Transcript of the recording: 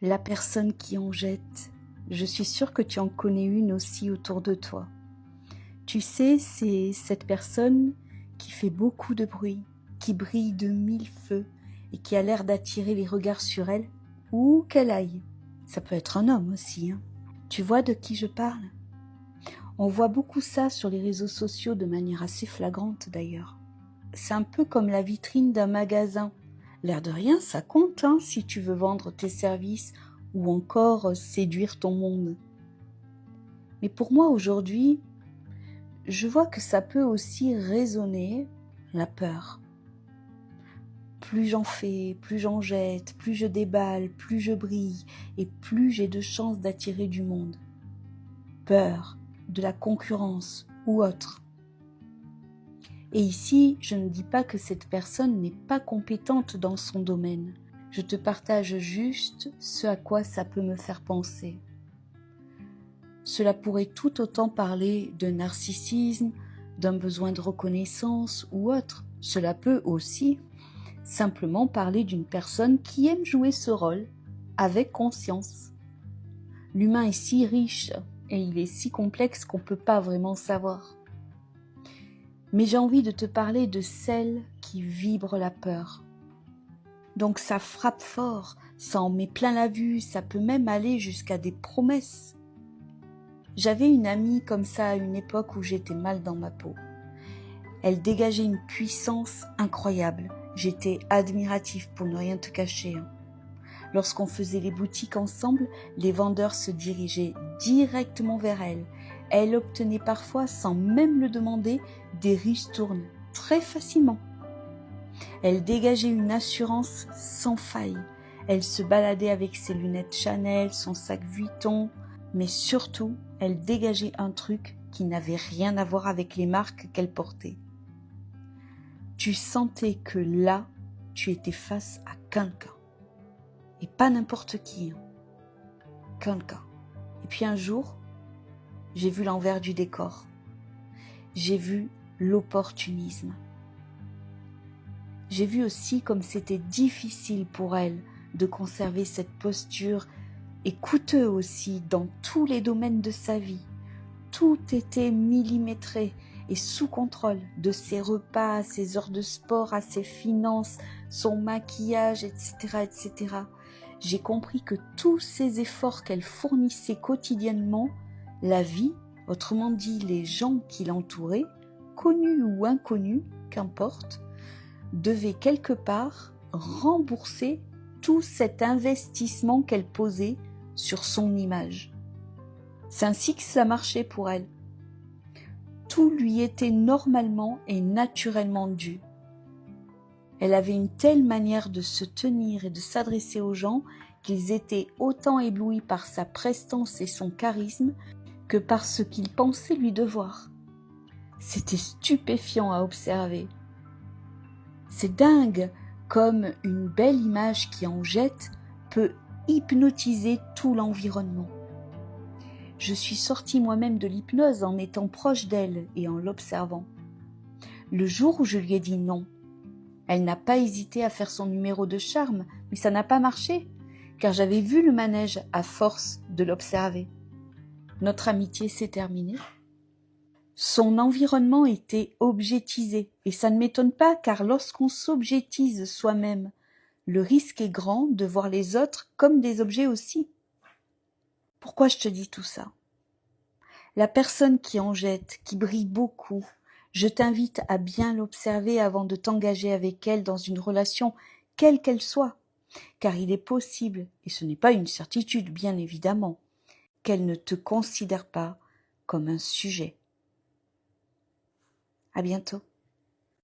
La personne qui en jette, je suis sûre que tu en connais une aussi autour de toi. Tu sais, c'est cette personne qui fait beaucoup de bruit, qui brille de mille feux et qui a l'air d'attirer les regards sur elle, où qu'elle aille. Ça peut être un homme aussi, hein. Tu vois de qui je parle? On voit beaucoup ça sur les réseaux sociaux de manière assez flagrante d'ailleurs. C'est un peu comme la vitrine d'un magasin. L'air de rien, ça compte hein, si tu veux vendre tes services ou encore séduire ton monde. Mais pour moi aujourd'hui, je vois que ça peut aussi résonner la peur. Plus j'en fais, plus j'en jette, plus je déballe, plus je brille et plus j'ai de chances d'attirer du monde. Peur de la concurrence ou autre. Et ici, je ne dis pas que cette personne n'est pas compétente dans son domaine. Je te partage juste ce à quoi ça peut me faire penser. Cela pourrait tout autant parler de narcissisme, d'un besoin de reconnaissance ou autre. Cela peut aussi simplement parler d'une personne qui aime jouer ce rôle avec conscience. L'humain est si riche et il est si complexe qu'on ne peut pas vraiment savoir. Mais j'ai envie de te parler de celle qui vibre la peur. Donc ça frappe fort, ça en met plein la vue, ça peut même aller jusqu'à des promesses. J'avais une amie comme ça à une époque où j'étais mal dans ma peau. Elle dégageait une puissance incroyable. J'étais admiratif pour ne rien te cacher. Lorsqu'on faisait les boutiques ensemble, les vendeurs se dirigeaient directement vers elle. Elle obtenait parfois, sans même le demander, des ristournes, très facilement. Elle dégageait une assurance sans faille. Elle se baladait avec ses lunettes Chanel, son sac Vuitton, mais surtout, elle dégageait un truc qui n'avait rien à voir avec les marques qu'elle portait. Tu sentais que là, tu étais face à quelqu'un. Et pas n'importe qui. Quelqu'un. Et puis un jour, j'ai vu l'envers du décor. J'ai vu l'opportunisme. J'ai vu aussi comme c'était difficile pour elle de conserver cette posture et coûteux aussi dans tous les domaines de sa vie. Tout était millimétré et sous contrôle, de ses repas à ses heures de sport, à ses finances, son maquillage, etc., etc. J'ai compris que tous ces efforts qu'elle fournissait quotidiennement, la vie, autrement dit les gens qui l'entouraient, connus ou inconnus, qu'importe, devaient quelque part rembourser tout cet investissement qu'elle posait sur son image. C'est ainsi que ça marchait pour elle. Tout lui était normalement et naturellement dû. Elle avait une telle manière de se tenir et de s'adresser aux gens qu'ils étaient autant éblouis par sa prestance et son charisme que par ce qu'ils pensaient lui devoir. C'était stupéfiant à observer. C'est dingue comme une belle image qui en jette peut hypnotiser tout l'environnement. Je suis sortie moi-même de l'hypnose en étant proche d'elle et en l'observant. Le jour où je lui ai dit non, elle n'a pas hésité à faire son numéro de charme, mais ça n'a pas marché, car j'avais vu le manège à force de l'observer. Notre amitié s'est terminée. Son environnement était objetisé, et ça ne m'étonne pas, car lorsqu'on s'objétise soi-même, le risque est grand de voir les autres comme des objets aussi. Pourquoi je te dis tout ça? La personne qui en jette, qui brille beaucoup, je t'invite à bien l'observer avant de t'engager avec elle dans une relation, quelle qu'elle soit, car il est possible, et ce n'est pas une certitude bien évidemment, qu'elle ne te considère pas comme un sujet. À bientôt.